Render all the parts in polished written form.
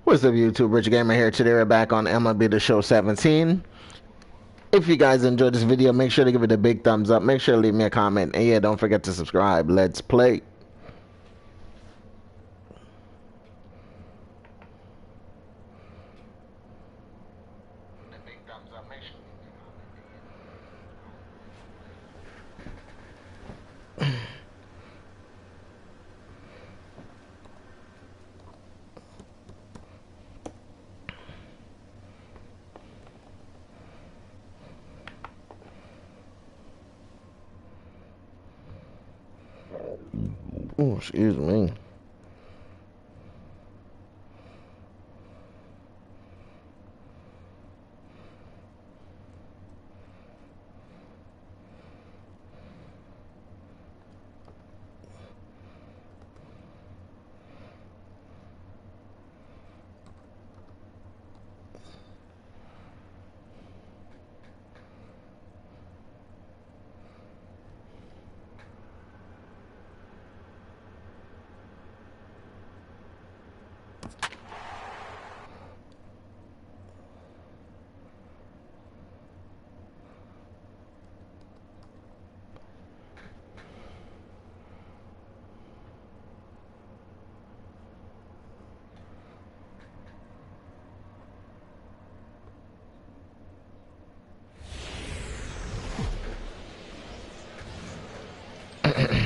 What's up, YouTube? Rich Gamer here. Today we're back on MLB The Show 17. If you guys enjoyed this video, make sure to give it a big thumbs up. Make sure to leave me a comment. And yeah, don't forget to subscribe. Let's play. Oh, excuse me.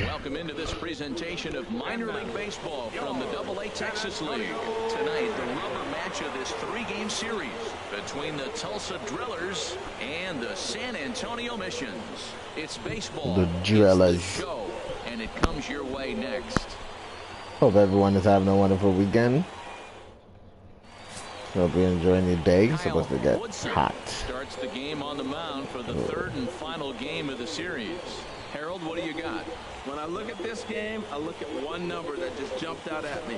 Welcome into this presentation of minor league baseball from the AA Texas League. Tonight, the rubber match of this three-game series between the Tulsa Drillers and the San Antonio Missions. It's baseball. The Drillers. It's the show, and it comes your way next. Hope everyone is having a wonderful weekend. Hope you're enjoying your day. It's supposed to get hot. Starts the game on the mound for the third and final game of the series. Harold, what do you got? When I look at this game, I look at one number that just jumped out at me.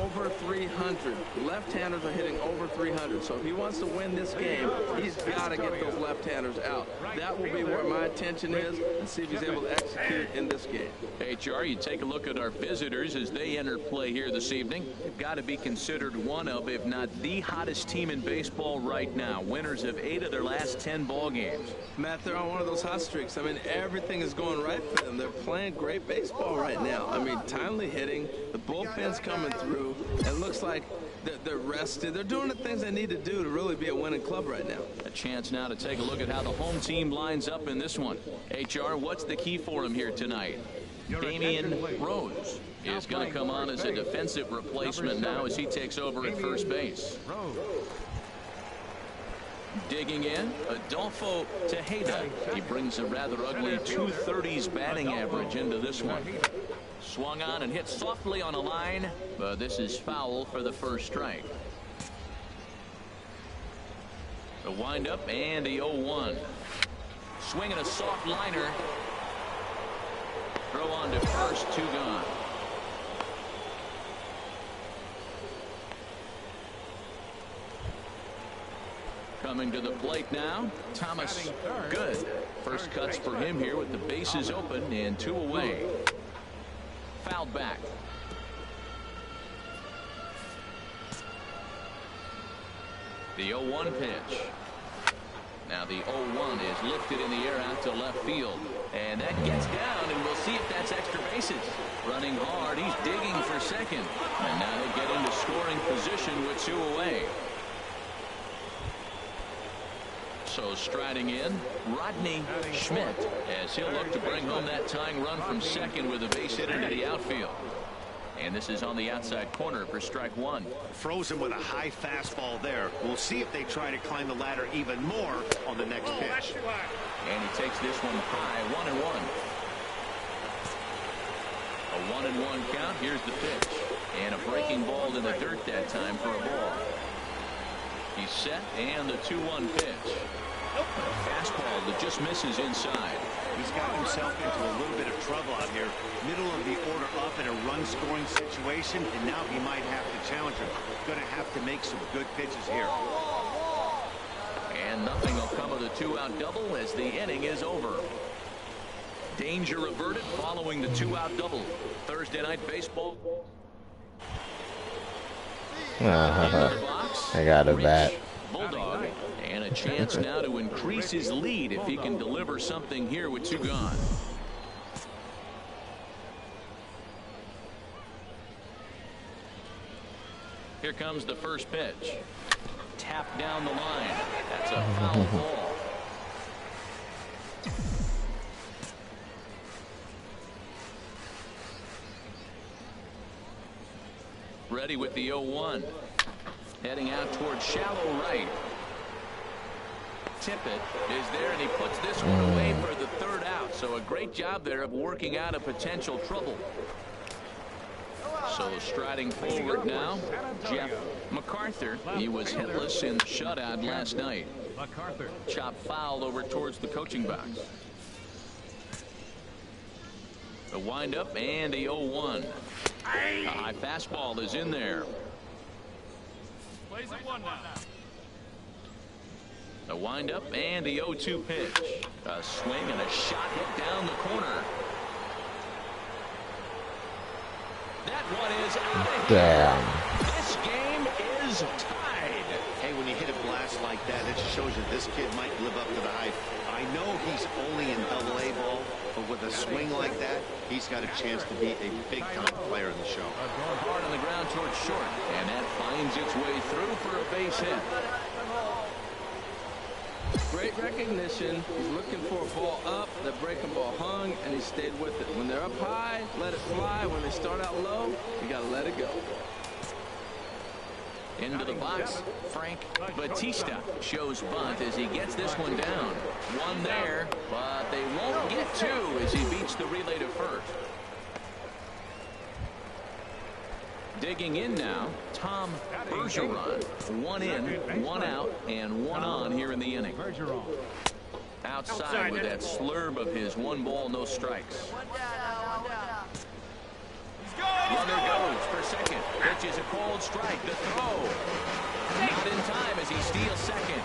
Over 300. Left-handers are hitting over 300. So if he wants to win this game, he's got to get those left-handers out. That will be where my attention is, and see if he's able to execute in this game. HR, you take a look at our visitors as they enter play here this evening. They've got to be considered one of, if not the hottest team in baseball right now. Winners of 8 of their last 10 ball games. Matt, they're on one of those hot streaks. I mean, everything is going right for them. They're playing great baseball right now. I mean, timely hitting, the bullpen's coming through. It looks like they're rested. They're doing the things they need to do to really be a winning club right now. A chance now to take a look at how the home team lines up in this one. HR, what's the key for him here tonight? Damian Rose is going to come on as a defensive replacement now as he takes over at first base. Digging in, Adolfo Tejeda. He brings a rather ugly 230s batting average into this one. Swung on and hit softly on a line, but this is foul for the first strike. The windup and the 0-1. Swinging a soft liner. Throw on to first, 2 gone. Coming to the plate now, Thomas Good. First cuts for him here with the bases open and 2 away. Fouled back. The 0-1 pitch. Now the 0-1 is lifted in the air out to left field. And that gets down, and we'll see if that's extra bases. Running hard, he's digging for second. And now they get into scoring position with 2 away. So striding in, Rodney Schmidt, as he'll look to bring home that tying run from second with a base hit into the outfield. And this is on the outside corner for strike 1. Frozen with a high fastball there. We'll see if they try to climb the ladder even more on the next pitch. And he takes this one high, 1-1. A 1-1 count. Here's the pitch. And a breaking ball in the dirt that time for a ball. He's set, and the 2-1 pitch. A fastball that just misses inside. He's got himself into a little bit of trouble out here. Middle of the order up in a run-scoring situation, and now he might have to challenge him. Going to have to make some good pitches here. And nothing will come of the 2-out double as the inning is over. Danger averted following the 2-out double. Thursday night baseball. Into the box. I got a bat. Bulldog. And a chance now to increase his lead if he can deliver something here with 2 gone. Here comes the first pitch. Tapped down the line. That's a foul ball. Ready with the 0-1. Heading out towards shallow right. Tippett is there, and he puts this one away for the 3rd out. So a great job there of working out a potential trouble. So striding forward now, Jeff MacArthur. He was hitless in the shutout last night. Chop foul over towards the coaching box. The windup and the 0-1. A high fastball is in there. The windup and the 0-2 pitch. A swing and a shot hit down the corner. That one is out of here. This game is tied. Hey, when you hit a blast like that, it just shows you this kid might live up to the hype. I know he's only in AA ball, but with a swing like that, he's got a chance to be a big-time player in the show. Hard on the ground towards short, and that finds its way through for a base hit. Great recognition. He's looking for a ball up. The breaking ball hung, and he stayed with it. When they're up high, let it fly. When they start out low, you got to let it go. Into the box, Frank Batista shows bunt as he gets this one down. One there, but they won't get 2 as he beats the relay to first. Digging in now, Tom Bergeron. 1 in, 1 out, and 1 on here in the inning. Outside with that slurb of his. 1 ball, no strikes. Runner goes for second. Pitch is a cold strike. The throw. Not in time as he steals second.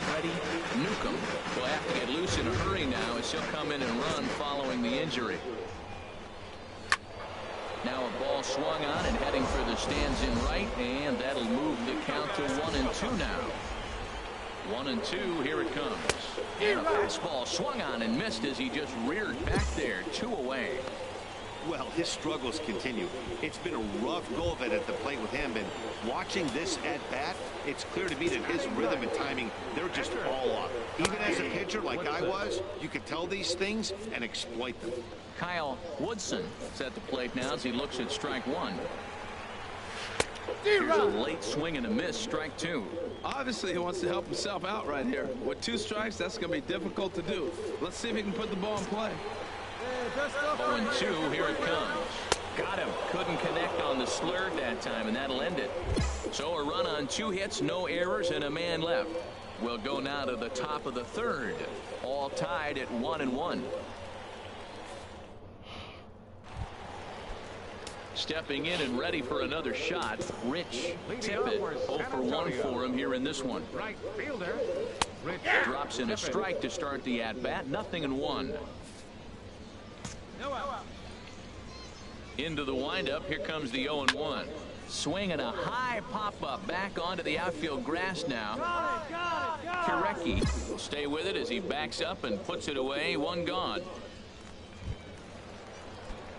Freddie Newcomb will have to get loose in a hurry now as he'll come in and run following the injury. Now a ball swung on and heading for the stands in right, and that'll move the count to 1-2 now. 1-2, here it comes. And a fastball swung on and missed as he just reared back there. 2 away. Well, his struggles continue. It's been a rough go of it at the plate with him, and watching this at bat, it's clear to me that his rhythm and timing, they're just all off. Even as a pitcher like I was, you could tell these things and exploit them. Kyle Woodson is at the plate now as he looks at strike 1. Here's a late swing and a miss, strike 2. Obviously, he wants to help himself out right here. With 2 strikes, that's going to be difficult to do. Let's see if he can put the ball in play. 0-2, here it comes. Got him. Couldn't connect on the slurve that time, and that'll end it. So a run on 2 hits, no errors, and a man left. We'll go now to the top of the 3rd. All tied at 1-1. Stepping in and ready for another shot, Rich Tippett. 0 for 1 for him here in this one. Right fielder. Drops in a strike to start the at-bat. 0-1. Into the windup. Here comes the 0-1. Swing and a high pop-up back onto the outfield grass now. Kirecki will stay with it as he backs up and puts it away. 1 gone.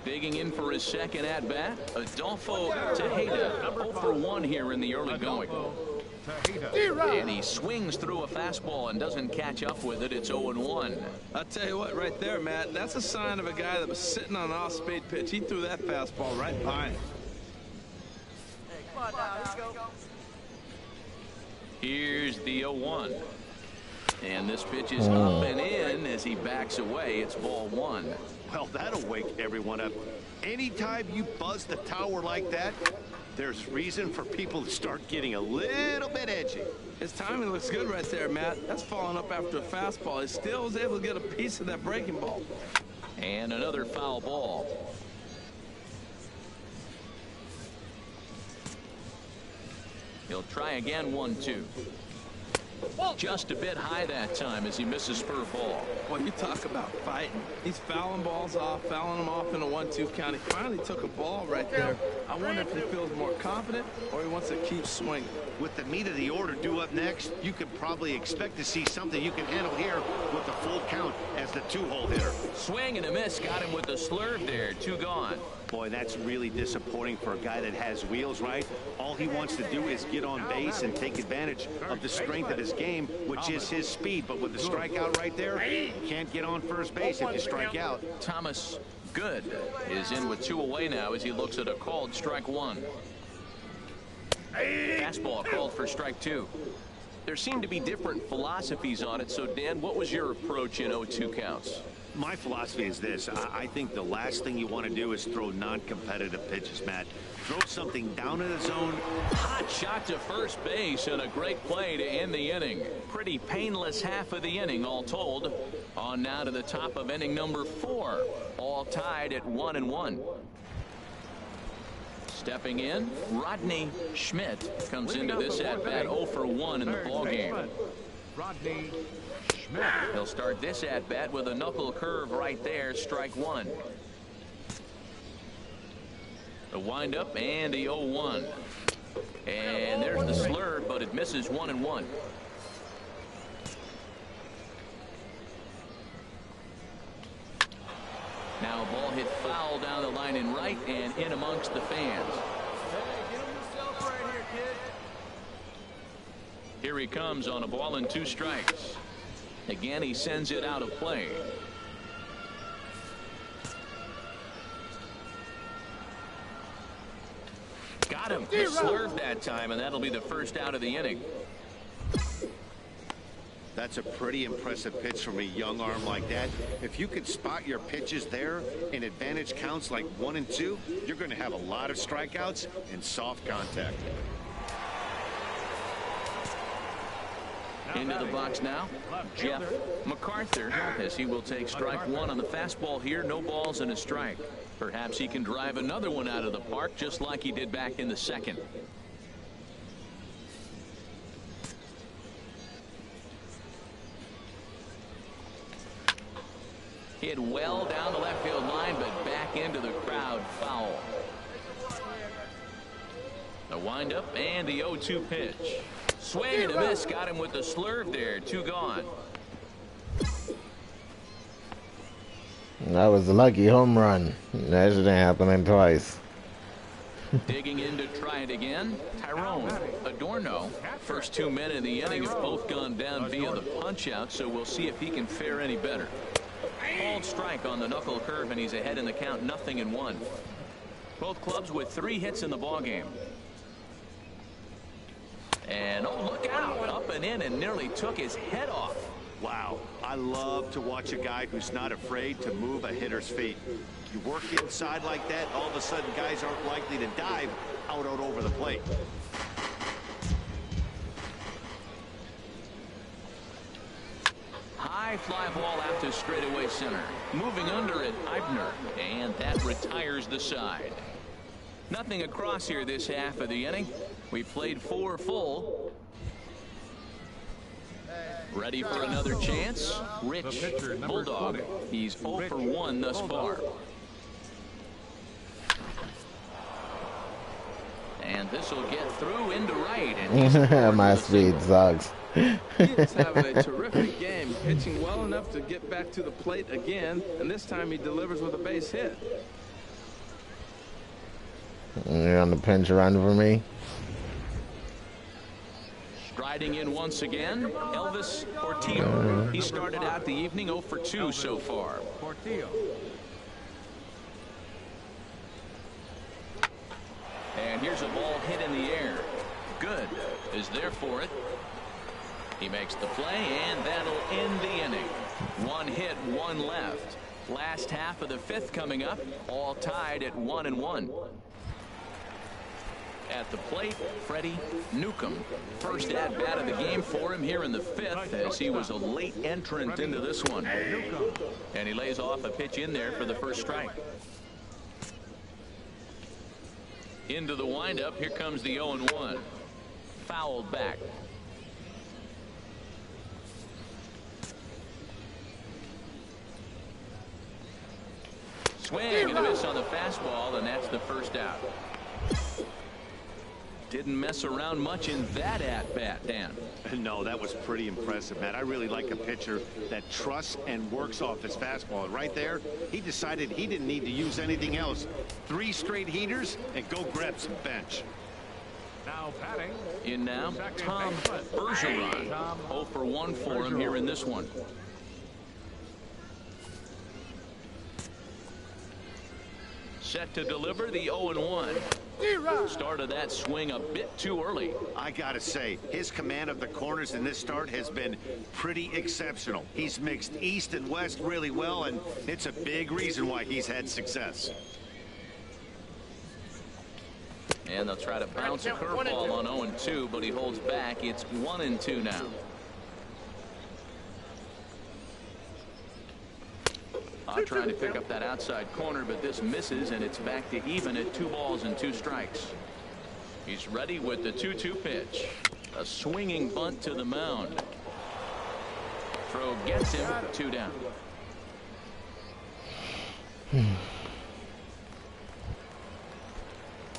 Digging in for his second at-bat, Adolfo Tejeda. 0 for 1 here in the early going. And he swings through a fastball and doesn't catch up with it. It's 0-1. I'll tell you what, right there, Matt, that's a sign of a guy that was sitting on an off-speed pitch. He threw that fastball right by him. Here's the 0-1. And this pitch is up and in as he backs away. It's ball 1. Well, that'll wake everyone up. Anytime you buzz the tower like that, there's reason for people to start getting a little bit edgy. His timing looks good right there, Matt. That's falling up after a fastball. He still was able to get a piece of that breaking ball. And another foul ball. He'll try again. 1-2. Just a bit high that time as he misses spur ball. Well, you talk about fighting. He's fouling balls off, fouling them off in a 1-2 count. He finally took a ball right there. I wonder if he feels more confident or he wants to keep swinging. With the meat of the order due up next, you could probably expect to see something you can handle here with the full count as the 2-hole hitter. Swing and a miss. Got him with the slurve there. 2 gone. Boy, that's really disappointing for a guy that has wheels, right? All he wants to do is get on base and take advantage of the strength of his game, which is his speed. But with the strikeout right there, you can't get on first base if you strike out. Thomas Good is in with 2 away now as he looks at a called strike 1. Fastball called for strike 2. There seem to be different philosophies on it. So, Dan, what was your approach in 0-2 counts? My philosophy is this. I think the last thing you want to do is throw non-competitive pitches, Matt. Throw something down in the zone. Hot shot to first base and a great play to end the inning. Pretty painless half of the inning all told. On now to the top of inning number 4. All tied at 1-1. Stepping in, Rodney Schmidt comes into this at-bat 0 for 1 in the ballgame. Rodney Schmidt. He'll start this at-bat with a knuckle curve right there, strike 1. The windup and the 0-1. And there's the slurve, but it misses 1-1. Now a ball hit foul down the line in right and in amongst the fans. Here he comes on a ball and 2 strikes. Again, he sends it out of play. Got him. Slurved that time, and that'll be the first out of the inning. That's a pretty impressive pitch from a young arm like that. If you can spot your pitches there in advantage counts like 1 and 2, you're going to have a lot of strikeouts and soft contact. Into the box now, Jeff MacArthur, as he will take strike 1 on the fastball here. No balls and a strike. Perhaps he can drive another one out of the park just like he did back in the second. Hit well down the left field line, but back into the crowd, foul. The windup and the 0-2 pitch. Swing and a miss, got him with the slurve there. 2 gone. That was a lucky home run. That shouldn't happen twice. Digging in to try it again, Tyrone Adorno. First 2 men in the inning have both gone down via the punch out, so we'll see if he can fare any better. Called strike on the knuckle curve, and he's ahead in the count, 0-1. Both clubs with 3 hits in the ballgame. And oh, look out, up and in, and nearly took his head off. Wow, I love to watch a guy who's not afraid to move a hitter's feet. You work inside like that, all of a sudden guys aren't likely to dive out over the plate. High fly ball out to straightaway center. Moving under it, Eibner, and that retires the side. Nothing across here this half of the inning. We played 4 full. Ready for another chance? Rich Bulldog. He's 0 for 1 thus far. And this will get through into right. And my speed sucks. He's having a terrific game, pitching well enough to get back to the plate again, and this time he delivers with a base hit. You're on the pinch run for me. Striding in once again, Elvis Portillo. He started out the evening 0 for 2 so far. Portillo. And here's a ball hit in the air. Good is there for it. He makes the play, and that'll end the inning. 1 hit, 1 left. Last half of the 5th coming up, all tied at 1-1. At the plate, Freddie Newcomb. First at-bat of the game for him here in the 5th, as he was a late entrant into this one. And he lays off a pitch in there for the first strike. Into the windup, here comes the 0-1. Fouled back. Swing and a miss on the fastball, and that's the first out. Didn't mess around much in that at-bat, Dan. No, that was pretty impressive, Matt. I really like a pitcher that trusts and works off his fastball. Right there, he decided he didn't need to use anything else. 3 straight heaters and go grab some bench. Now batting. In now, Tom Bergeron. 0 for 1 for him here in this one. Set to deliver the 0-1. Started that swing a bit too early. I gotta say, his command of the corners in this start has been pretty exceptional. He's mixed east and west really well, and it's a big reason why he's had success. And they'll try to bounce a curveball on 0-2, but he holds back. It's 1-2 now. Trying to pick up that outside corner, but this misses, and it's back to even at 2 balls and 2 strikes. He's ready with the 2-2 pitch. A swinging bunt to the mound. Throw gets him 2 down.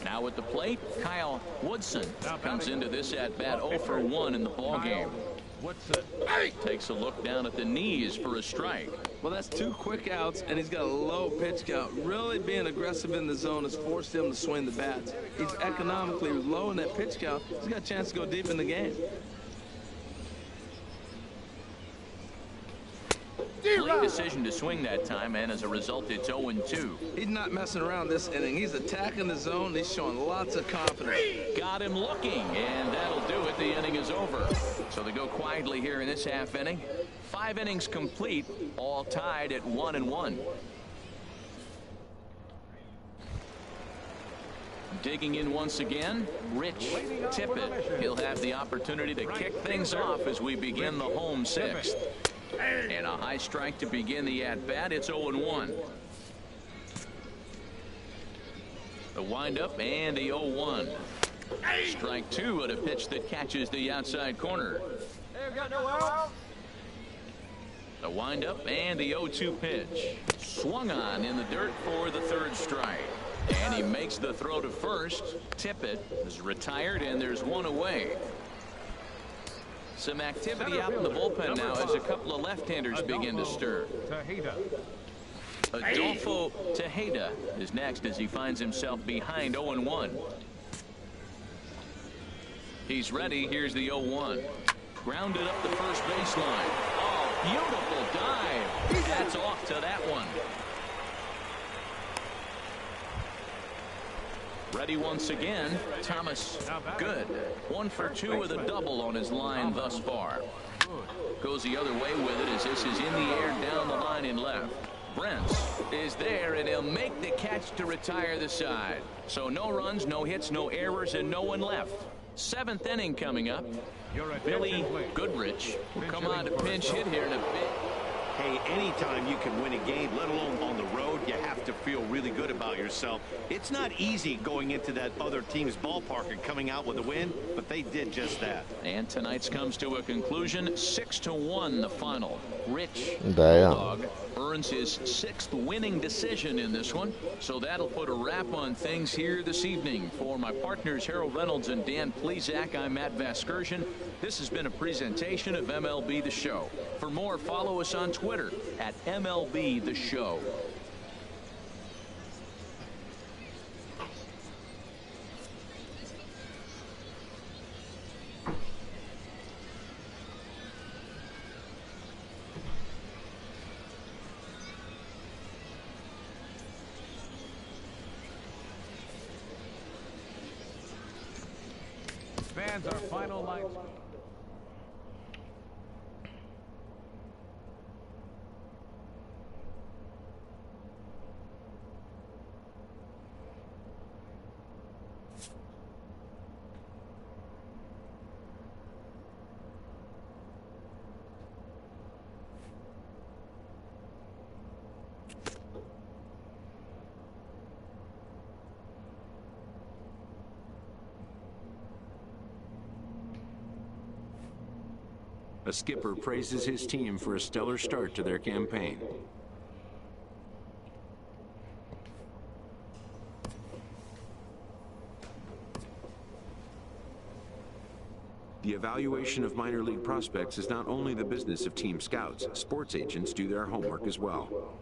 Now at the plate, Kyle Woodson comes into this at bat 0 for 1 in the ball game. Woodson takes a look down at the knees for a strike. Well, that's 2 quick outs, and he's got a low pitch count. Really being aggressive in the zone has forced him to swing the bats. He's economically low in that pitch count. He's got a chance to go deep in the game. Late decision to swing that time, and as a result, it's 0-2. He's not messing around this inning. He's attacking the zone. He's showing lots of confidence. Got him looking, and that'll do it. The inning is over. So they go quietly here in this half inning. 5 innings complete, all tied at 1-1. Digging in once again, Rich Tippett. He'll have the opportunity to kick things off as we begin the home 6th. And a high strike to begin the at-bat. It's 0-1. The windup and the 0-1. Strike 2 at a pitch that catches the outside corner. The windup and the 0-2 pitch. Swung on in the dirt for the 3rd strike. And he makes the throw to first. Tippett is retired, and there's 1 away. Some activity out in the bullpen now as a couple of left-handers begin to stir. Adolfo Tejeda is next as he finds himself behind 0-1. He's ready. Here's the 0-1. Grounded up the first baseline. Oh, beautiful dive. That's off to that one. Ready once again, Thomas Good. 1 for 2 with a double on his line thus far. Goes the other way with it as this is in the air down the line in left. Brents is there, and he'll make the catch to retire the side. So no runs, no hits, no errors, and no one left. 7th inning coming up. Billy Goodrich will come on to pinch hit here in a bit. Hey, anytime you can win a game, let alone on the road, you have to feel really good about yourself. It's not easy going into that other team's ballpark and coming out with a win, but they did just that. And tonight's comes to a conclusion, 6-1 the final. Rich Damn. earns his 6th winning decision in this one, so that'll put a wrap on things here this evening. For my partners Harold Reynolds and Dan Plesac, I'm Matt Vasgersian. This has been a presentation of MLB The Show. For more, follow us on Twitter at MLB The Show. Fans, our final lights. A skipper praises his team for a stellar start to their campaign. The evaluation of minor league prospects is not only the business of team scouts. Sports agents do their homework as well.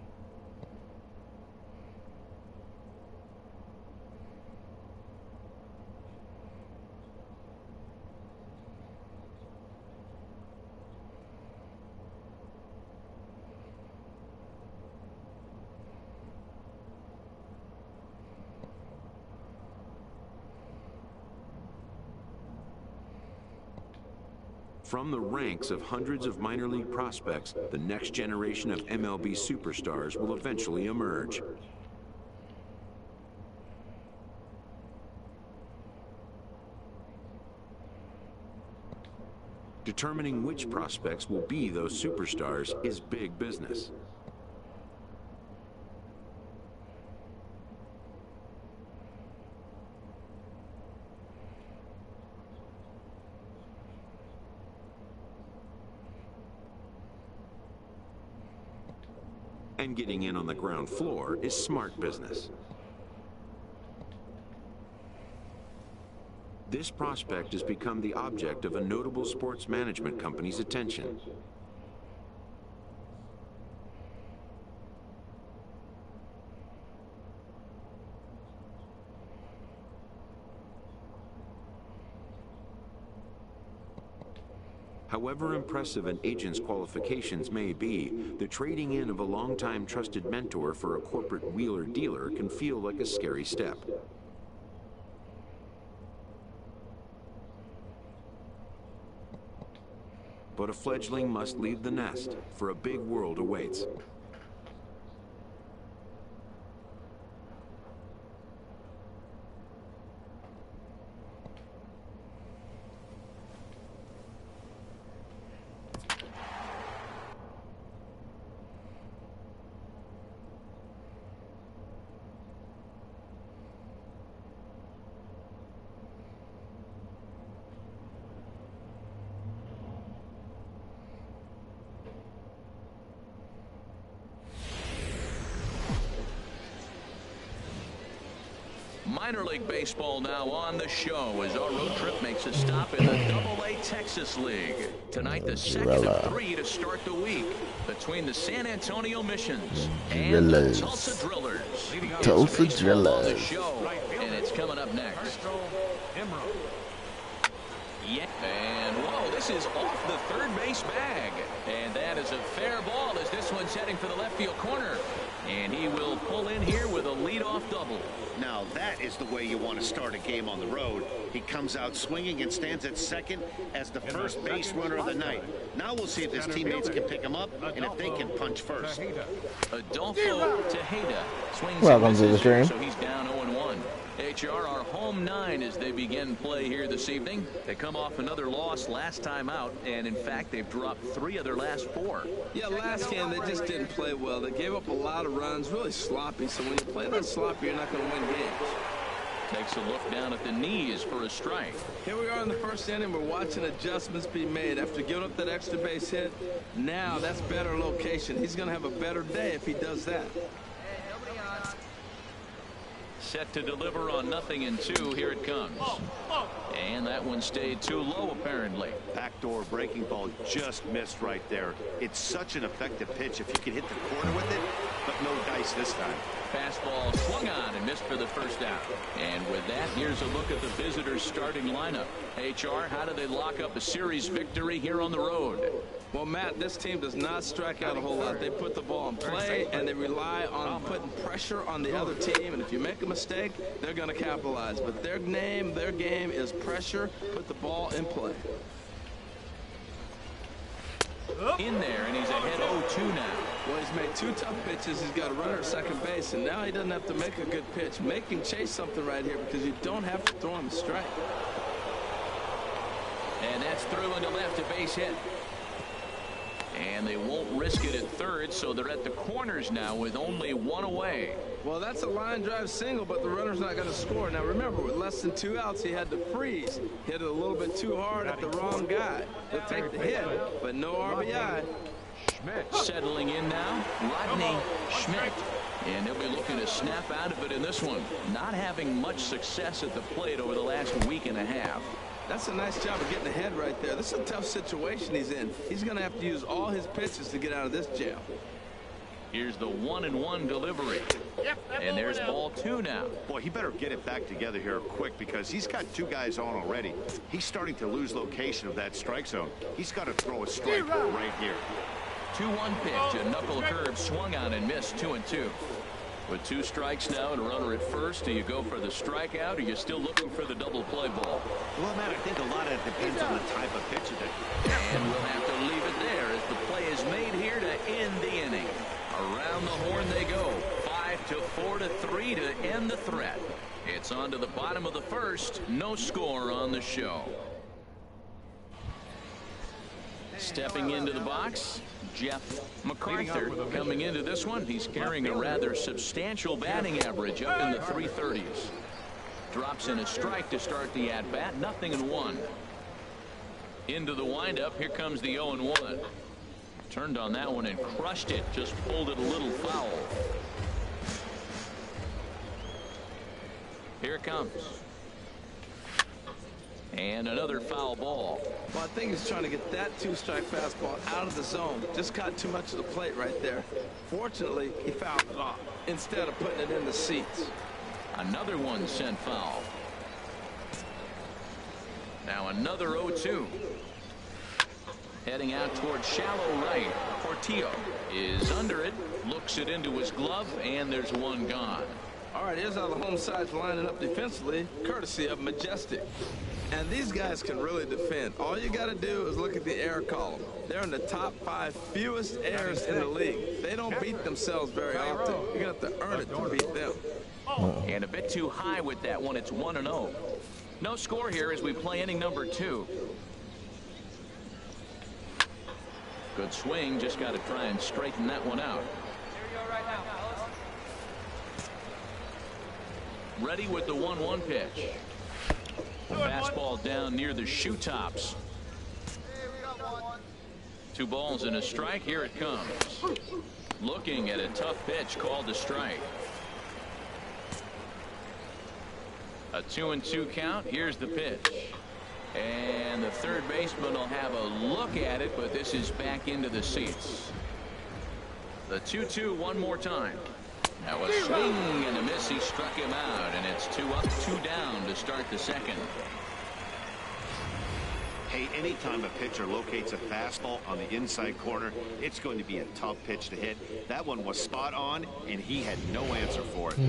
From the ranks of hundreds of minor league prospects, the next generation of MLB superstars will eventually emerge. Determining which prospects will be those superstars is big business. And getting in on the ground floor is smart business. This prospect has become the object of a notable sports management company's attention. However impressive an agent's qualifications may be, the trading in of a longtime trusted mentor for a corporate wheeler-dealer can feel like a scary step. But a fledgling must leave the nest, for a big world awaits. Minor League Baseball now on the show as our road trip makes a stop in the Double-A Texas League. Tonight, the second of three to start the week between the San Antonio Missions and the Tulsa Drillers. Tulsa Drillers. On the show, and it's coming up next. Yeah, and whoa, this is off the third base bag. And that is a fair ball as this one's heading for the left field corner. And he will pull in here with a leadoff double. Now that is the way you want to start a game on the road. He comes out swinging and stands at second as the first base runner of the night. Now we'll see if his teammates can pick him up and if they can punch first. Adolfo Tejeda swings. Welcome to the stream. So he's down 0-1. HR, our home 9 as they begin play here this evening. They come off another loss last time out, and in fact, they've dropped 3 of their last 4. Yeah, last game they just didn't play well. They gave up a lot of runs, really sloppy. So when you play that sloppy, you're not going to win games. Takes a look down at the knees for a strike. Here we are in the first inning. We're watching adjustments be made after giving up that extra base hit. Now that's better location. He's going to have a better day if he does that. Set to deliver on 0-2. Here it comes. And that one stayed too low, apparently. Backdoor breaking ball just missed right there. It's such an effective pitch if you can hit the corner with it, but no dice this time. Fastball swung on and missed for the first out. And with that, here's a look at the visitors' starting lineup. HR, how do they lock up a series victory here on the road? Well, Matt, this team does not strike out a whole lot. They put the ball in play, and they rely on putting pressure on the other team. And if you make a mistake, they're going to capitalize. But their game is pressure, put the ball in play. In there, and he's ahead 0-2 now. Well, he's made 2 tough pitches. He's got a runner at second base, and now he doesn't have to make a good pitch. Make him chase something right here because you don't have to throw him a strike. And that's through into left, a base hit. And they won't risk it at third, so they're at the corners now with only 1 away. Well, that's a line drive single, but the runner's not going to score. Now, remember, with less than 2 outs, he had to freeze. Hit it a little bit too hard at the wrong guy. He'll take the hit, but no RBI. Settling in now, Rodney Schmidt. And they'll be looking to snap out of it in this one. Not having much success at the plate over the last week and a half. That's a nice job of getting ahead right there. This is a tough situation he's in. He's going to have to use all his pitches to get out of this jam. Here's the 1-1 delivery. And there's ball 2 now. Boy, he better get it back together here quick because he's got 2 guys on already. He's starting to lose location of that strike zone. He's got to throw a strike right here. 2-1 pitch. A knuckle curve swung on and missed. 2-2. With 2 strikes now and a runner at first, do you go for the strikeout or are you still looking for the double play ball? Well, Matt, I think a lot of it depends on the type of pitcher that. And we'll have to leave it there as the play is made here to end the inning. Around the horn they go. 5-4-3 to end the threat. It's on to the bottom of the first. No score on the show. Stepping into the box, Jeff MacArthur. Coming into this one, he's carrying a rather substantial batting average up in the 330s. Drops in a strike to start the at-bat. 0-1. Into the windup. Here comes the 0-1. Turned on that one and crushed it. Just pulled it a little foul. Here it comes. And another foul ball. Well, I think he's trying to get that 2-strike fastball out of the zone. Just caught too much of the plate right there. Fortunately, he fouled it off instead of putting it in the seats. Another one sent foul. Now another 0-2. Heading out towards shallow right. Portillo is under it. Looks it into his glove, and there's one gone. All right, here's how the home side's lining up defensively, courtesy of Majestic. And these guys can really defend. All you got to do is look at the error column. They're in the top 5 fewest errors in the league. They don't beat themselves very often. You're going to have to earn it to beat them. And a bit too high with that one. It's 1-0. No score here as we play inning number 2. Good swing. Just got to try and straighten that one out. Ready with the 1-1 pitch. Fastball down near the shoe tops. 2 balls and a strike. Here it comes. Looking at a tough pitch called a strike. A 2-2 count. Here's the pitch. And the third baseman will have a look at it, but this is back into the seats. The 2-2 one more time. Now a swing and a miss. He struck him out, and it's 2 up, 2 down to start the second. Hey, anytime a pitcher locates a fastball on the inside corner, it's going to be a tough pitch to hit. That one was spot on, and he had no answer for it.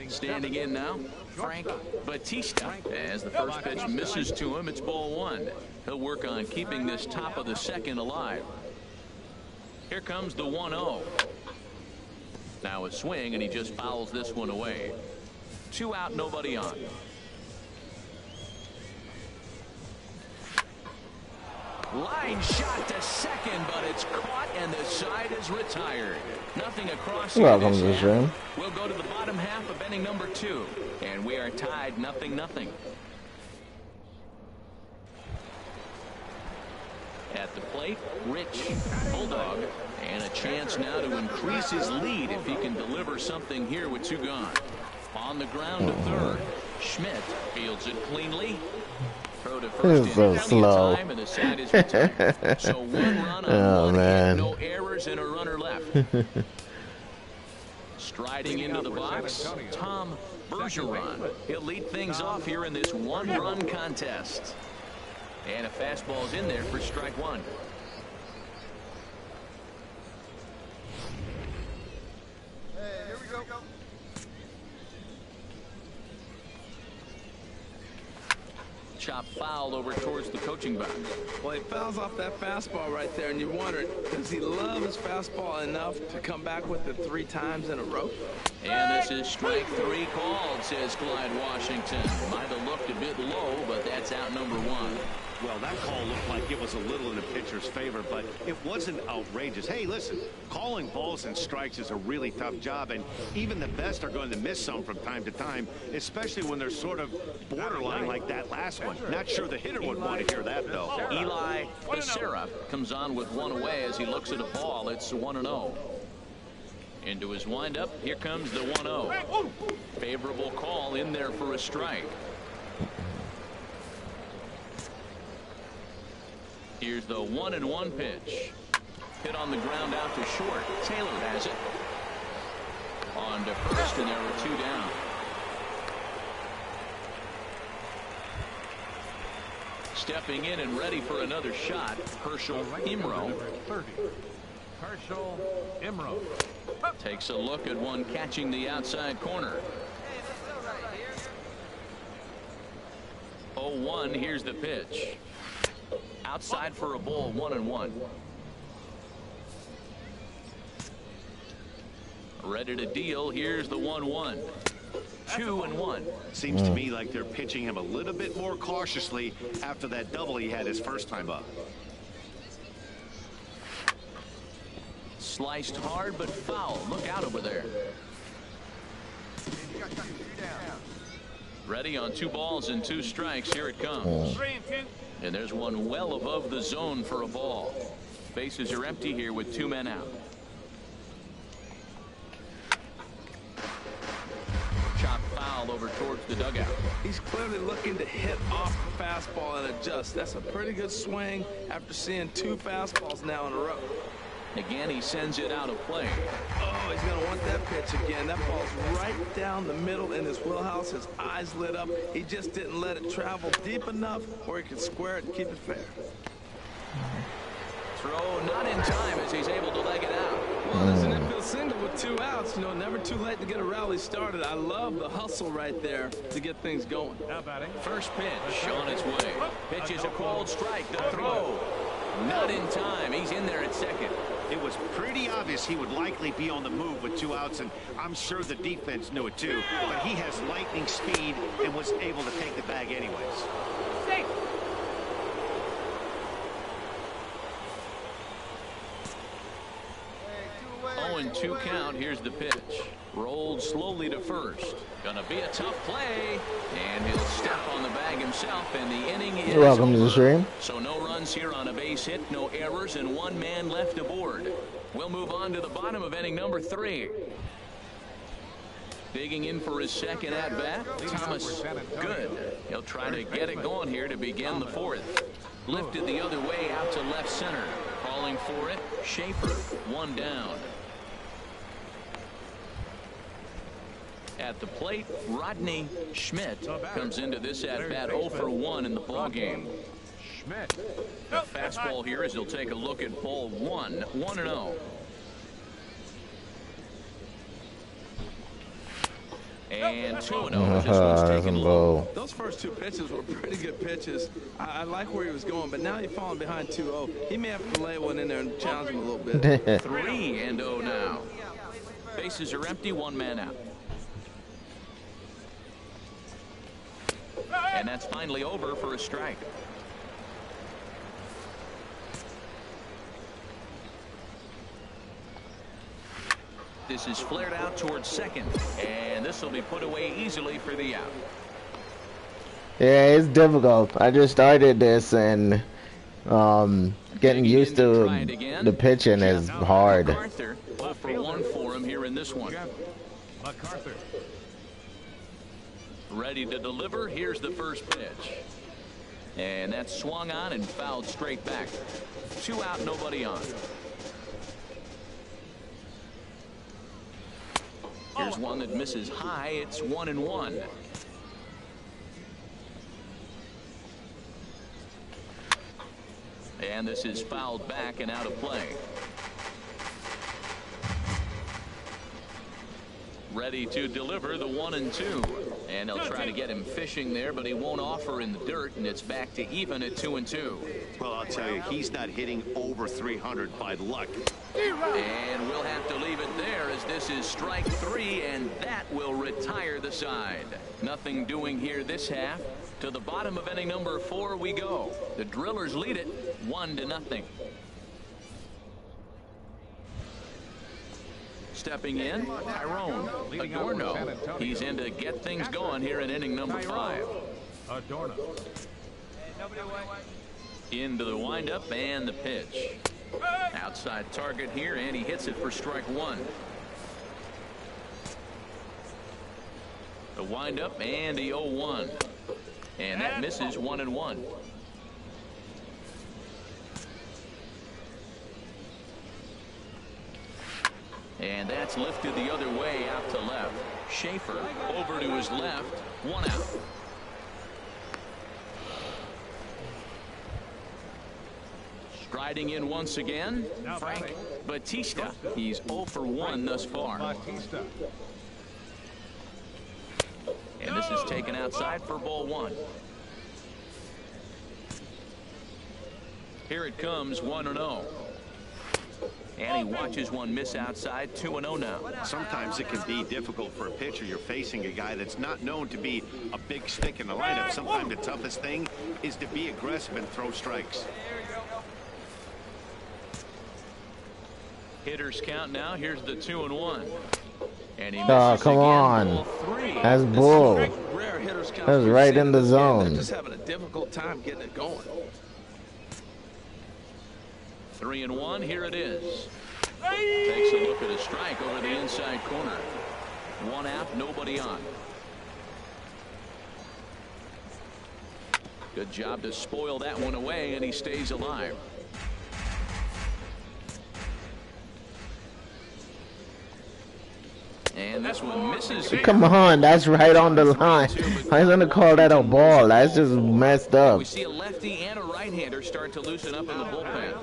Standing in now, Frank Batista. As the first pitch misses to him, it's ball 1. He'll work on keeping this top of the second alive. Here comes the 1-0. Now a swing, and he just fouls this one away. 2 out, nobody on. Line shot to second, but it's caught, and the side is retired. Nothing across here. Welcome to the stream. We'll go to the bottom half of inning number 2, and we are tied 0-0. At the plate, Rich Bulldog, and a chance now to increase his lead if he can deliver something here with 2 gone. On the ground to third. Schmidt fields it cleanly. Throw to first in so slow. time, and the side is retired. So 1 run on 1 hit, no errors, and a runner left. Striding into the box, Tom Bergeron. He'll lead things off here in this 1-run contest. And a fastball's in there for strike 1. Hey, here we go. Chop foul over towards the coaching box. Well, he fouls off that fastball right there, and you wondered, does he love his fastball enough to come back with it 3 times in a row? And this is strike 3 called, says Clyde Washington. Might have looked a bit low, but that's out number 1. Well, that call looked like it was a little in the pitcher's favor, but it wasn't outrageous. Hey, listen, calling balls and strikes is a really tough job, and even the best are going to miss some from time to time, especially when they're sort of borderline like that last one. Not sure the hitter would want to hear that, though. Eli Becerra comes on with 1 away as he looks at a ball. It's 1-0. Into his windup, here comes the 1-0. Favorable call in there for a strike. Here's the 1-1 pitch. Hit on the ground out to short. Taylor has it. On to first, and there were 2 down. Stepping in and ready for another shot, Herschel Imro. 30. Herschel Imro. Takes a look at one catching the outside corner. 0-1, here's the pitch. Outside for a ball, 1-1. Ready to deal, here's the 1-1. 2-1. Seems to me like they're pitching him a little bit more cautiously after that double he had his first time up. Sliced hard but foul. Look out over there. Ready on 2 balls and 2 strikes. Here it comes. And there's one well above the zone for a ball. Bases are empty here with 2 men out. Chop foul over towards the dugout. He's clearly looking to hit off the fastball and adjust. That's a pretty good swing after seeing 2 fastballs now in a row. Again, he sends it out of play. Oh, he's going to want that pitch again. That ball's right down the middle in his wheelhouse. His eyes lit up. He just didn't let it travel deep enough where he could square it and keep it fair. Throw not in time as he's able to leg it out. Well, there's an infield single with 2 outs. You know, never too late to get a rally started. I love the hustle right there to get things going. Now batting. First pitch on its way. Pitch is a cold strike. The throw. Not in time. He's in there at second. It was pretty obvious he would likely be on the move with 2 outs, and I'm sure the defense knew it too. But he has lightning speed and was able to take the bag anyways. Safe. 0-2 count. Here's the pitch. Rolled slowly to first. Gonna be a tough play, and he'll step on the bag himself, and the inning is Welcome to the over. stream. So no runs here on a base hit, no errors, and 1 man left aboard. We'll move on to the bottom of inning number 3. Digging in for his second at bat, Thomas Good. He'll try to get it going here to begin the 4th. Lifted the other way out to left center. Calling for it, Schaefer. 1 down. At the plate, Rodney Schmidt comes into this at-bat 0 for 1 in the ballgame. Schmidt. The fastball here as he'll take a look at ball 1. 1-0. And 2-0. This one's taken low. Those first 2 pitches were pretty good pitches. I like where he was going, but now he's falling behind 2-0. He may have to lay one in there and challenge him a little bit. 3-0 now. Bases are empty, 1 man out. And that's finally over for a strike. This is flared out towards second, and this will be put away easily for the out. Yeah, it's difficult. I just started this, and getting used to the pitching is hard. MacArthur, 0 for 1 for him here in this one. MacArthur. Ready to deliver. Here's the first pitch. And that's swung on and fouled straight back. 2 out, nobody on. Here's one that misses high. It's 1-1. And this is fouled back and out of play. Ready to deliver the 1-2. And they'll try to get him fishing there, but he won't offer in the dirt, and it's back to even at 2-2. Well, I'll tell you, he's not hitting over 300 by luck. And we'll have to leave it there as this is strike 3, and that will retire the side. Nothing doing here this half. To the bottom of inning number 4 we go. The Drillers lead it 1-0. Stepping in, Tyrone Adorno. He's in to get things going here in inning number 5. Adorno. Into the windup and the pitch. Outside target here, and he hits it for strike 1. The windup and the 0-1. And that misses 1-1. And that's lifted the other way out to left. Schaefer over to his left. 1 out. Striding in once again, Frank Batista. He's 0 for 1 thus far. Batista. And this is taken outside for ball 1. Here it comes, 1-0. And he watches one miss outside, 2-0 now. Sometimes it can be difficult for a pitcher. You're facing a guy that's not known to be a big stick in the lineup. Sometimes the toughest thing is to be aggressive and throw strikes. Hitters count now. Here's the 2-1. And he Oh, misses come again, on. ball 3. That's bull. Rare hitters count. That was right in the They're zone. just having a difficult time getting it going. 3-1. Here it is. Takes a look at a strike over the inside corner. 1 out, nobody on. Good job to spoil that one away, and he stays alive. And this one misses here. Come on, that's right on the line. I'm gonna call that a ball. That's just messed up. We see a lefty and a right-hander start to loosen up in the bullpen.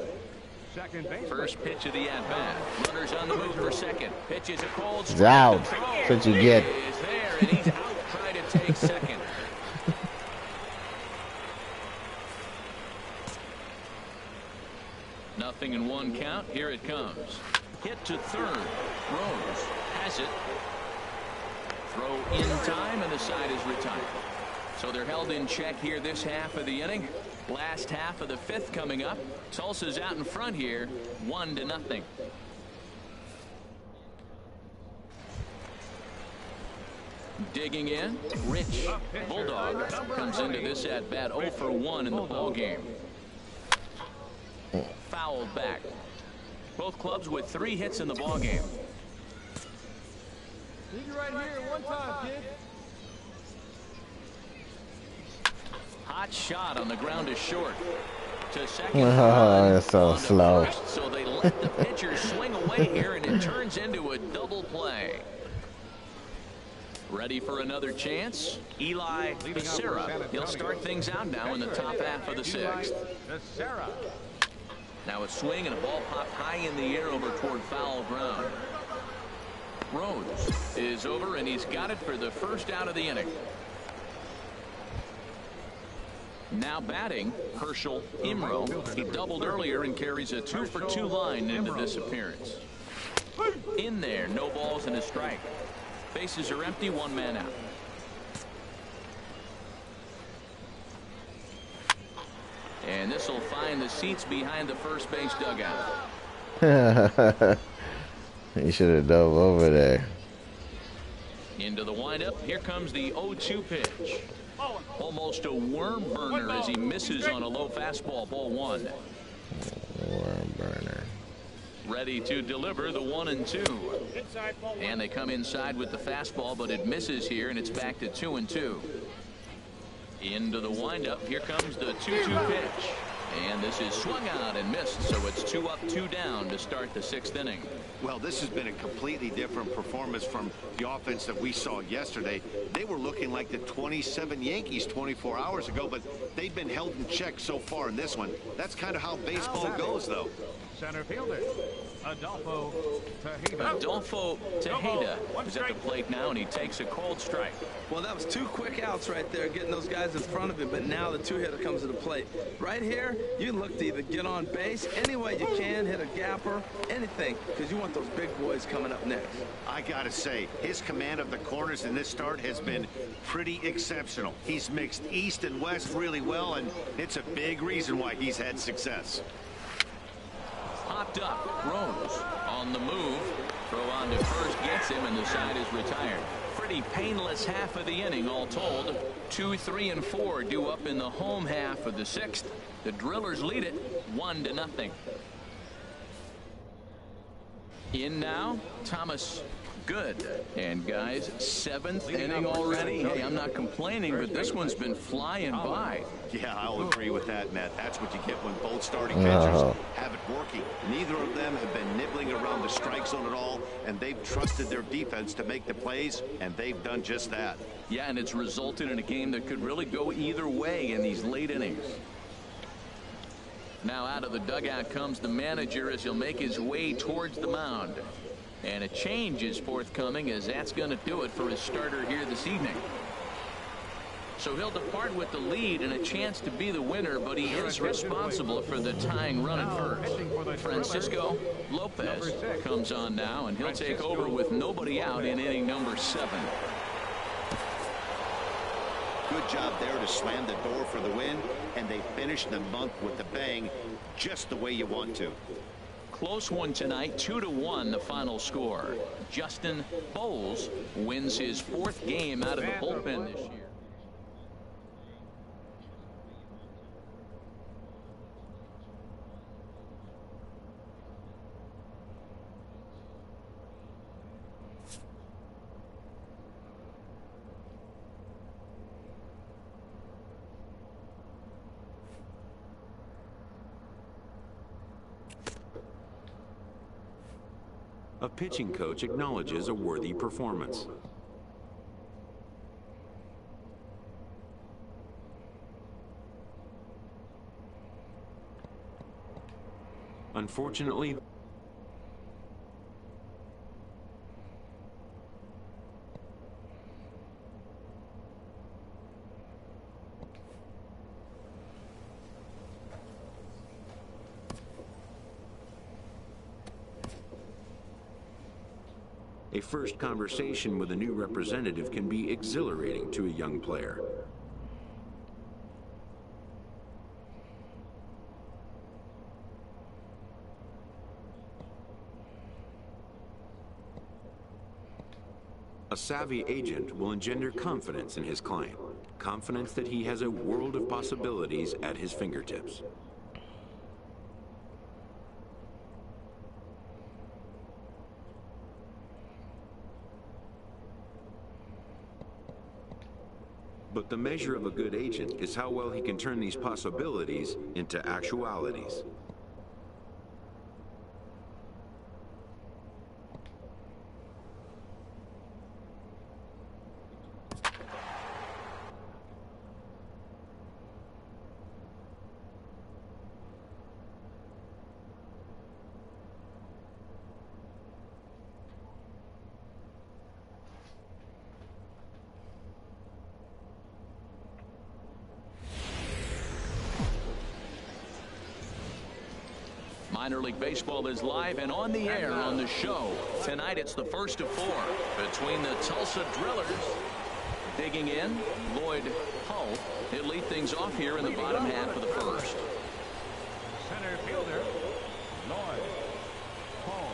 Second base. First pitch of the at-bat. Runners on the move for second. Pitch is a cold It's strike. out. The throw That's what you get. is there, and he's out trying to take second. Nothing in 1 count. Here it comes. Hit to third. Rose has it. Throw in time, and the side is retired. So they're held in check here this half of the inning. Last half of the 5th coming up. Tulsa's out in front here, 1-0. Digging in, Rich Bulldog comes into this at bat 0 for 1 in the ball game. Fouled back. Both clubs with 3 hits in the ball game. Need you right here one time, kid. Hot shot on the ground is short. To second. Oh, that's so On to slow. first, so they let the pitcher swing away here, and it turns into a double play. Ready for another chance? Eli Becerra. He'll start things out now in the top half of the 6th. Becerra. Now a swing and a ball popped high in the air over toward foul ground. Rose is over, and he's got it for the first out of the inning. Now batting, Herschel Imro. He doubled earlier and carries a 2 for 2 line into this appearance. In there, no balls and a strike. Bases are empty, 1 man out. And this will find the seats behind the first base dugout. He should have dove over there. Into the windup. Here comes the 0-2 pitch. Almost a worm burner as he misses on a low fastball. Ball 1. Worm burner. Ready to deliver the 1-2. And they come inside with the fastball, but it misses here, and it's back to 2-2. Into the windup. Here comes the 2-2 pitch. And this is swung out and missed, so it's 2 up, 2 down to start the 6th inning. Well, this has been a completely different performance from the offense that we saw yesterday. They were looking like the 27 Yankees 24 hours ago, but they've been held in check so far in this one. That's kind of how baseball goes, though. Center fielder, Adolfo Tejeda. Adolfo Tejeda is at the plate now, and he takes a cold strike. Well, that was 2 quick outs right there, getting those guys in front of him, but now the 2-hitter comes to the plate. Right here, you look to either get on base any way you can, hit a gapper, anything, because you want those big boys coming up next. I gotta say, his command of the corners in this start has been pretty exceptional. He's mixed east and west really well, and it's a big reason why he's had success. Popped up. Rose on the move. Throw on to first gets him, and the side is retired. Pretty painless half of the inning all told. 2, 3, and 4 due up in the home half of the 6th. The Drillers lead it 1-0. In now, Thomas Good. And guys, 7th inning already. Hey, I'm not complaining, but this one's been flying by. Yeah, I'll agree with that, Matt. That's what you get when both starting pitchers have it working. Neither of them have been nibbling around the strike zone at all, and they've trusted their defense to make the plays, and they've done just that. Yeah, and it's resulted in a game that could really go either way in these late innings. Now out of the dugout comes the manager as he'll make his way towards the mound. And a change is forthcoming, as that's going to do it for his starter here this evening. So he'll depart with the lead and a chance to be the winner, but he is responsible for the tying run at first. Francisco Lopez comes on now, and he'll take over with nobody out in inning number 7. Good job there to slam the door for the win, and they finish the month with a bang, just the way you want to. Close one tonight, 2-1 the final score. Justin Bowles wins his 4th game out of the bullpen this year. A pitching coach acknowledges a worthy performance. Unfortunately, a first conversation with a new representative can be exhilarating to a young player. A savvy agent will engender confidence in his client, confidence that he has a world of possibilities at his fingertips. But the measure of a good agent is how well he can turn these possibilities into actualities. Minor League Baseball is live and on the air on the show. Tonight it's the first of 4 between the Tulsa Drillers. Digging in, Lloyd Hull. He'll lead things off here in the bottom half of the first. Center fielder, Lloyd Hull.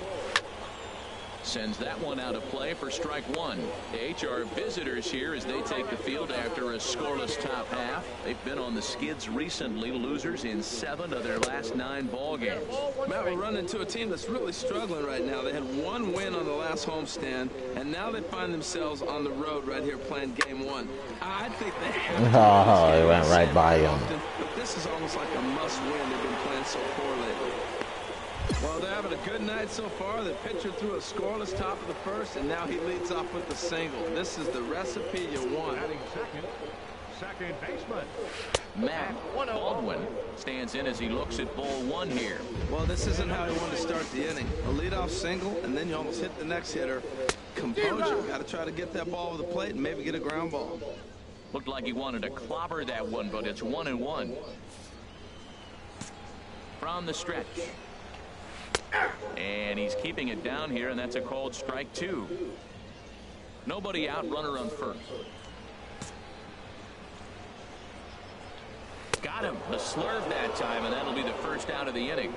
Sends that one out of play for strike 1. The HR visitors here as they take the field after a scoreless top half. They've been on the skids recently, losers in 7 of their last 9 ball games. Matt, we're running into a team that's really struggling right now. They had 1 win on the last homestand, and now they find themselves on the road right here playing game 1. I think they have Oh, he went right by him. But this is almost like a must-win. They've been playing so poorly. Well, they're having a good night so far. The pitcher threw a scoreless top of the first, and now he leads off with the single. This is the recipe you want. Batting second baseman. Matt Baldwin stands in as he looks at ball 1 here. Well, this isn't how he wanted to start the inning. A leadoff single, and then you almost hit the next hitter. Composure. Got to try to get that ball over the plate and maybe get a ground ball. Looked like he wanted to clobber that one, but it's 1-1. From the stretch. And he's keeping it down here, and that's a called strike 2. Nobody out, runner on first. Got him. A slurve that time, and that'll be the first out of the inning.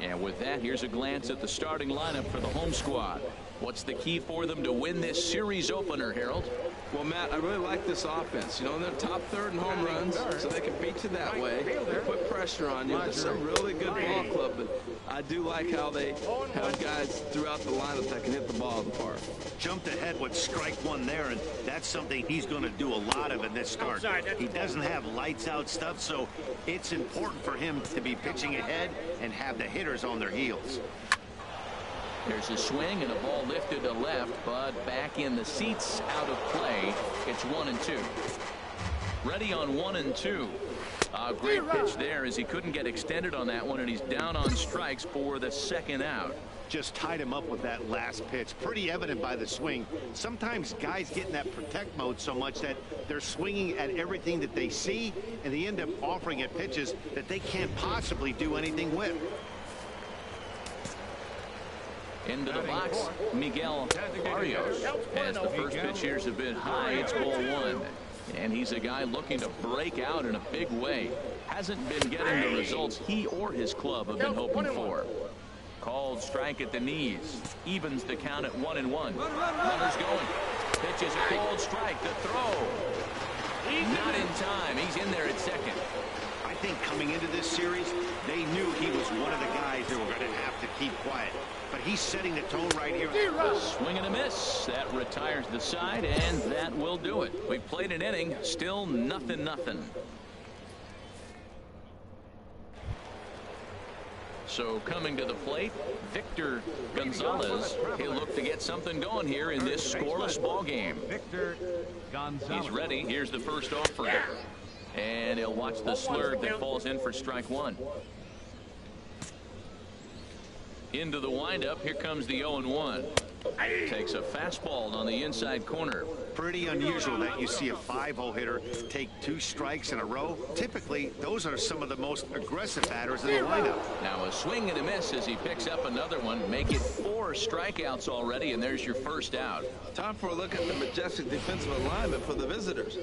And with that, here's a glance at the starting lineup for the home squad. What's the key for them to win this series opener, Harold? Well, Matt, I really like this offense. You know, they're top third in home runs, so they can beat you that way. They put pressure on you. It's a really good ball club, but I do like how they have guys throughout the lineup that can hit the ball at the park. Jumped ahead with strike one there, and that's something he's going to do a lot of in this start. He doesn't have lights out stuff, so it's important for him to be pitching ahead and have the hitters on their heels. There's a swing and a ball lifted to left, but back in the seats, out of play. It's 1-2. Ready on 1-2. A great pitch there as he couldn't get extended on that one, and he's down on strikes for the second out. Just tied him up with that last pitch. Pretty evident by the swing. Sometimes guys get in that protect mode so much that they're swinging at everything that they see, and they end up offering at pitches that they can't possibly do anything with. Into the box, Miguel Barrios. As the first pitch here is a bit high, it's ball one. And he's a guy looking to break out in a big way. Hasn't been getting the results he or his club have been hoping for. Called strike at the knees. Evens the count at 1-1. Runners going. Pitch is a called strike. The throw. Not in time. He's in there at second. I think coming into this series, they knew he was one of the guys they were going to have to keep quiet. But he's setting the tone right here. Swing and a miss. That retires the side, and that will do it. We've played an inning. Still 0-0. So coming to the plate, Victor Gonzalez. He'll look to get something going here in this scoreless ball game. Victor Gonzalez. He's ready. Here's the first offering. And he'll watch the slurve that falls in for strike one. Into the windup. Here comes the 0-1. Takes a fastball on the inside corner. Pretty unusual that you see a 5-0 hitter take 2 strikes in a row. Typically, those are some of the most aggressive batters in the lineup. Now a swing and a miss as he picks up another one. Make it 4 strikeouts already, and there's your first out. Time for a look at the majestic defensive alignment for the visitors.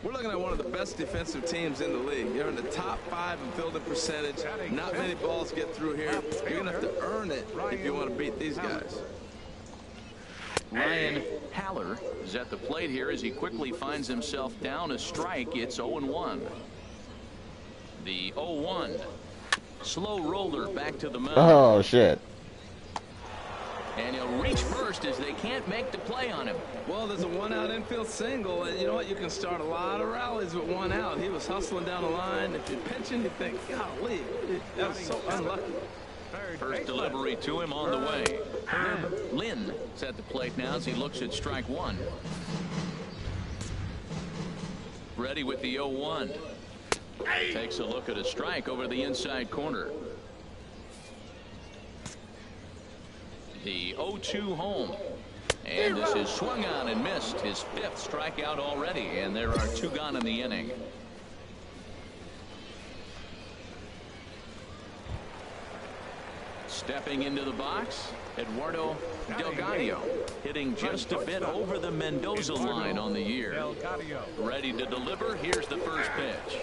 We're looking at one of the best defensive teams in the league. You're in the top 5 in fielding percentage. Not many balls get through here. You're going to have to earn it if you want to beat these guys. Ryan Haller is at the plate here as he quickly finds himself down a strike. It's 0-1. The 0-1. Slow roller back to the mound. Oh, shit. And he'll reach first as they can't make the play on him. Well, there's a 1-out infield single, and you know what? You can start a lot of rallies with 1 out. He was hustling down the line. If you're pitching, you think, golly, that's so unlucky. First delivery to him on the way. Herb Lynn is at the plate now as he looks at strike one. Ready with the 0-1. Takes a look at a strike over the inside corner. The 0-2 home. And this is swung on and missed. His 5th strikeout already, and there are 2 gone in the inning. Stepping into the box, Eduardo Delgado, hitting just a bit over the Mendoza line on the year. Ready to deliver. Here's the first pitch.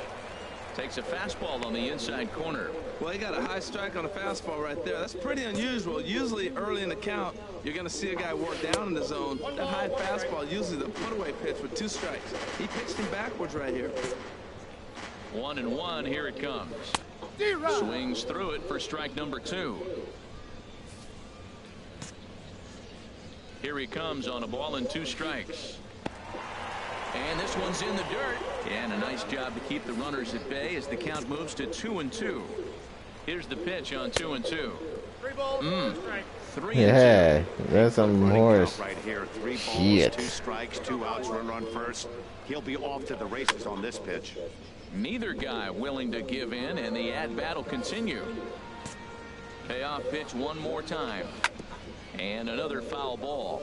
Takes a fastball on the inside corner. Well, he got a high strike on a fastball right there. That's pretty unusual. Usually early in the count, you're going to see a guy work down in the zone. That high fastball, usually the put-away pitch with 2 strikes. He pitched him backwards right here. 1-1. Here it comes. Swings through it for strike number 2. Here he comes on a ball and 2 strikes. And this one's in the dirt. And a nice job to keep the runners at bay as the count moves to 2-2. Here's the pitch on 2-2. 3-2. Yeah, that's some horse. Right here, 3 balls, Shit. 2 strikes, 2 outs, runner on first. He'll be off to the races on this pitch. Neither guy willing to give in, and the at-bat will continue. Payoff pitch one more time. And another foul ball.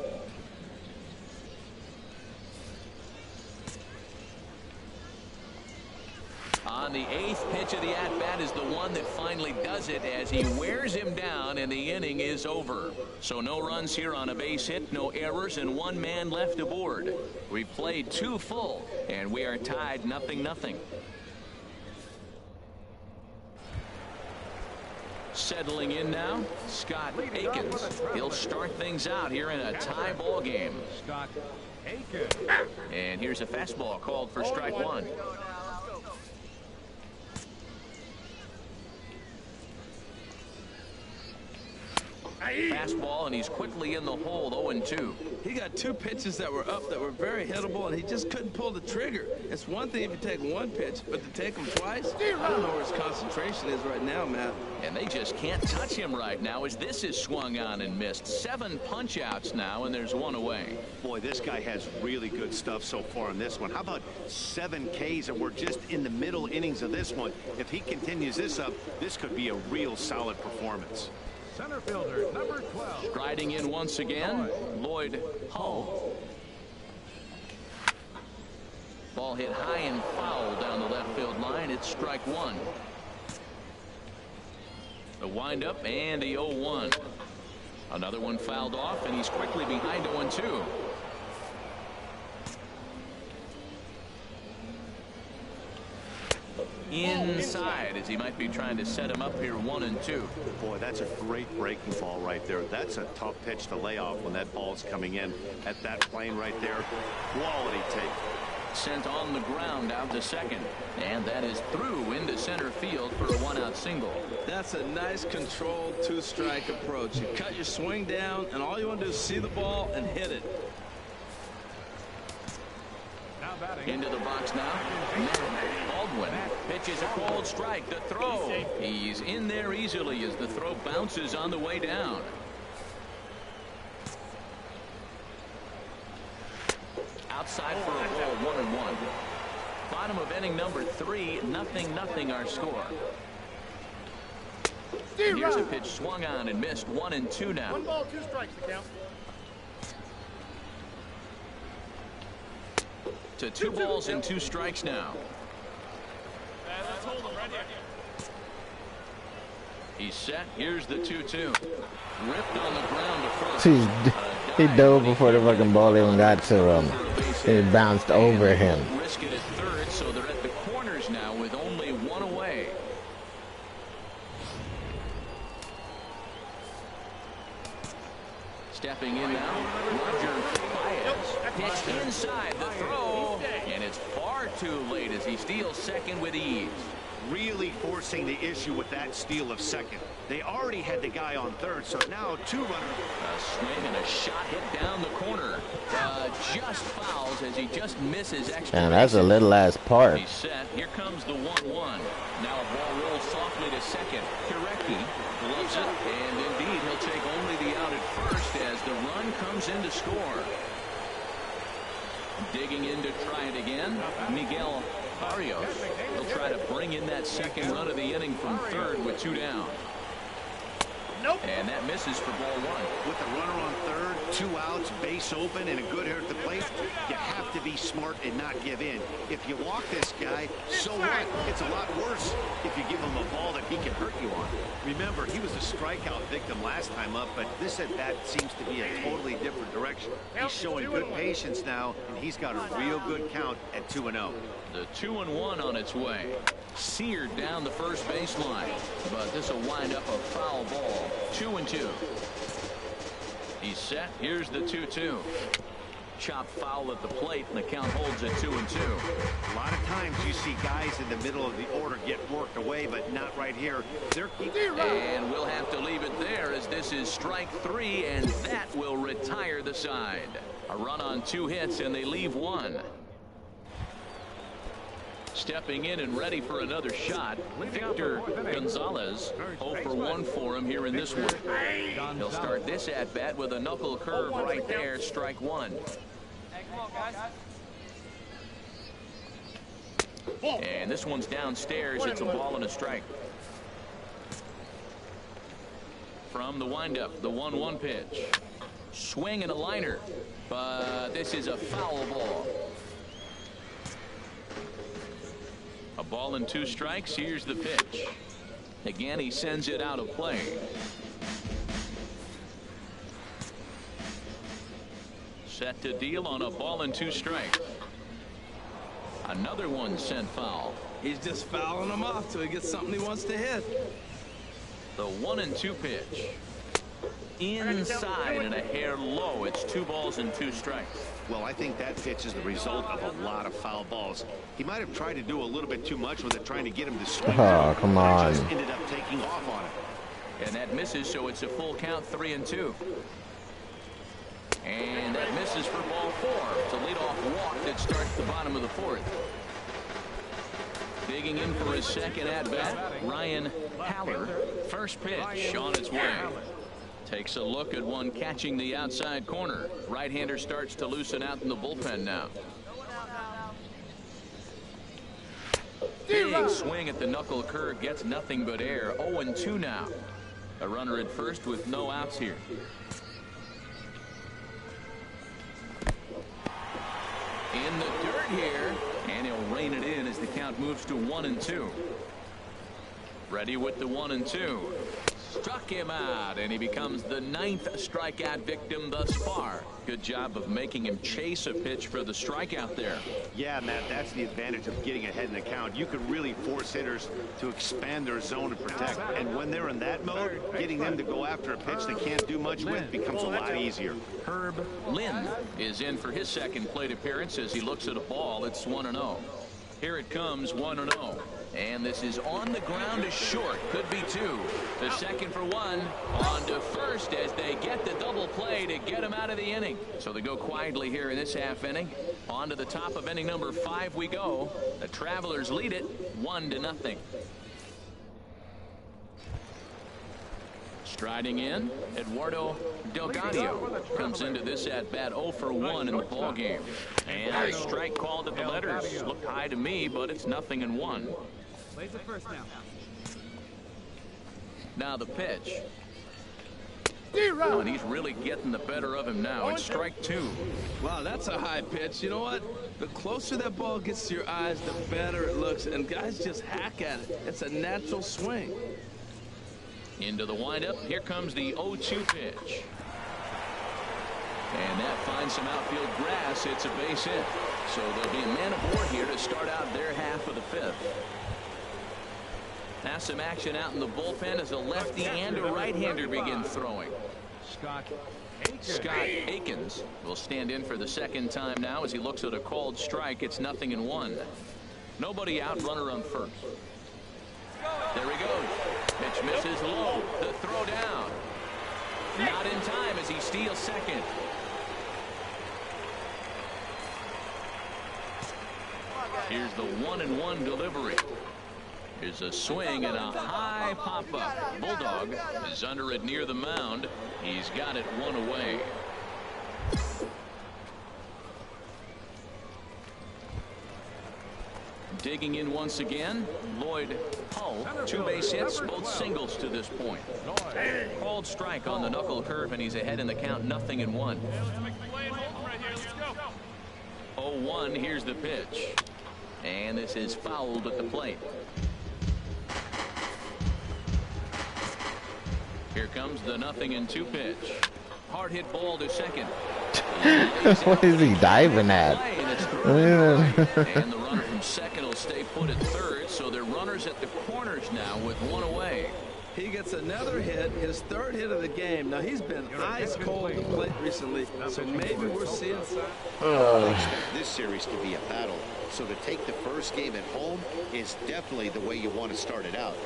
On the 8th pitch of the at-bat is the one that finally does it as he wears him down, and the inning is over. So no runs here on a base hit, no errors, and 1 man left aboard. We've played 2 full, and we are tied 0-0. Settling in now, Scott Akins. He'll start things out here in a tie ball game. Scott Aiken. And here's a fastball called for strike one. Fastball, and he's quickly in the hole, 0-2. He got two pitches that were up that were very hittable, and he just couldn't pull the trigger. It's one thing if you take one pitch, but to take him twice, I don't know where his concentration is right now, Matt. And they just can't touch him right now as this is swung on and missed. 7 punch-outs now, and there's 1 away. Boy, this guy has really good stuff so far in this one. How about 7 Ks, and we're just in the middle innings of this one. If he continues this up, this could be a real solid performance. Center fielder, number 12. Striding in once again, Lloyd Hull. Ball hit high and foul down the left field line. It's strike one. The windup and the 0-1. Another one fouled off, and he's quickly behind 0-2. Inside, as he might be trying to set him up here, 1-2. Boy, that's a great breaking ball right there. That's a tough pitch to lay off when that ball's coming in at that plane right there. Quality take. Sent on the ground out to second, and that is through into center field for a 1-out single. That's a nice controlled 2-strike approach. You cut your swing down, and all you want to do is see the ball and hit it. Now batting. Into the box now. Baldwin pitches a cold strike. The throw. He's in there easily as the throw bounces on the way down. Outside for a ball, 1-1. Bottom of inning number 3, 0-0 our score. Here's a pitch swung on and missed, 1-2 now. 1 ball, 2 strikes to count. To 2 balls and 2 strikes now. Let's hold him right here. He's set. Here's the 2-2. Ripped on the ground to first. He dove before the fucking ball even got to him. It bounced over him. Risk it at third, so they're at the corners now with only 1 away. Stepping in now, Roger Baez. Pitch inside the throw, and it's far too late as he steals second with ease. Really forcing the issue with that steal of second. They already had the guy on third, so now 2 runners. A swing and a shot hit down the corner. Just fouls as he just misses extra. And that's a little ass part. He's set. Here comes the 1-1. Now a ball rolls softly to second. Kirecki gloves it, and indeed he'll take only the out at first as the run comes in to score. Digging in to try it again, Miguel Barrios. He'll try to bring in that second run of the inning from third with 2 down. Nope. And that misses for ball 1. With the runner on third, 2 outs, base open, and a good hitter at the plate, you have to be smart and not give in. If you walk this guy, so what? It's a lot worse if you give him a ball that he can hurt you on. Remember, he was a strikeout victim last time up, but this at-bat seems to be a totally different direction. He's showing good patience now, and he's got a real good count at 2-0. The 2-1 on its way. Seared down the first baseline, but this will wind up a foul ball. 2-2. He's set. Here's the 2-2. Chop foul at the plate, and the count holds at 2-2. A lot of times you see guys in the middle of the order get worked away, but not right here. They're keeping. And we'll have to leave it there as this is strike 3, and that will retire the side. A run on 2 hits, and they leave 1. Stepping in and ready for another shot, Victor Gonzalez. 0 for 1 for him here in this one. He'll start this at-bat with a knuckle curve right there, strike 1. Hey, come on, guys. And this one's downstairs. It's a ball and a strike. From the windup, the 1-1 pitch. Swing and a liner, but this is a foul ball. A ball and 2 strikes. Here's the pitch. Again, he sends it out of play. Set to deal on a ball and 2 strikes. Another one sent foul. He's just fouling them off till he gets something he wants to hit. The 1-2 pitch. Inside and a hair low. It's 2 balls and 2 strikes. Well, I think that pitch is the result of a lot of foul balls. He might have tried to do a little bit too much with it, trying to get him to swing. Oh, come on. Just ended up taking off on it. And that misses, so it's a full count, 3-2. And that misses for ball 4. It's a leadoff walk that starts the bottom of the 4th. Digging in for his second at-bat, Ryan Haller. First pitch on its way. Takes a look at one catching the outside corner. Right-hander starts to loosen out in the bullpen now. Big swing at the knuckle curve, gets nothing but air. 0-2 now. A runner at first with no outs here. In the dirt here, and he'll rein it in as the count moves to 1-2. Ready with the 1-2. Struck him out, and he becomes the 9th strikeout victim thus far. Good job of making him chase a pitch for the strikeout there. Yeah, Matt, that's the advantage of getting ahead in the count. You can really force hitters to expand their zone and protect. And when they're in that mode, getting them to go after a pitch they can't do much with becomes a lot easier. Herb Lynn is in for his second plate appearance as he looks at a ball. It's 1-0. Here it comes, 1-0. And this is on the ground to short. Could be 2. The second for 1. On to first as they get the double play to get him out of the inning. So they go quietly here in this half inning. On to the top of inning number 5 we go. The Travelers lead it 1-0. Striding in, Eduardo Delgado comes into this at bat 0 for 1 in the ball game. And a strike called at the letters. Looked high to me, but it's 0-1. Plays it first now. Now the pitch. Oh, and he's really getting the better of him now. It's strike 2. Wow, that's a high pitch. You know what? The closer that ball gets to your eyes, the better it looks. And guys just hack at it. It's a natural swing. Into the windup. Here comes the 0-2 pitch. And that finds some outfield grass. It's a base hit. So there'll be a man aboard here to start out their half of the 5th. Now some action out in the bullpen as a lefty and a right-hander begin throwing. Scott Akins will stand in for the second time now as he looks at a called strike. It's 0-1. Nobody out, runner on first. There he goes. Pitch misses low. The throw down. Not in time as he steals second. Here's the 1-1 delivery. Here's a swing and a high pop-up. Bulldog is under it near the mound. He's got it 1 away. Digging in once again, Lloyd Hull. 2 base hits, both singles to this point. Called strike on the knuckle curve, and he's ahead in the count, 0-1. 0-1, here's the pitch. And this is fouled at the plate. Here comes the 0-2 pitch. Hard hit ball to second. What is he diving at? And the runner from second will stay put at third, so they're runners at the corners now with 1 away. He gets another hit, his 3rd hit of the game. Now he's been ice cold at the plate recently, so maybe we're seeing some. I expect this series to be a battle. So to take the first game at home is definitely the way you want to start it out.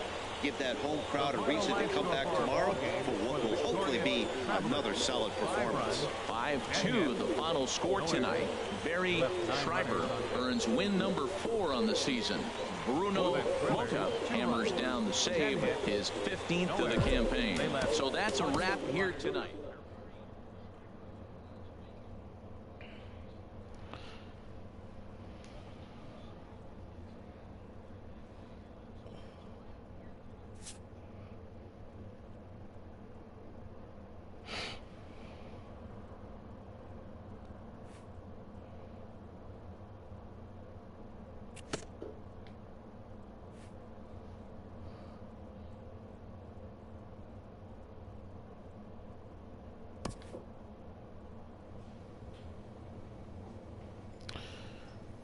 Give that home crowd a reason to come back tomorrow for what will hopefully be another solid performance. 5-2 the final score tonight. Barry Schreiber earns win number 4 on the season. Bruno Mota hammers down the save, his 15th of the campaign. So that's a wrap here tonight.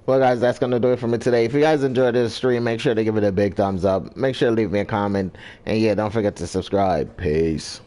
Well, guys, that's going to do it for me today. If you guys enjoyed this stream, make sure to give it a big thumbs up. Make sure to leave me a comment. And yeah, don't forget to subscribe. Peace.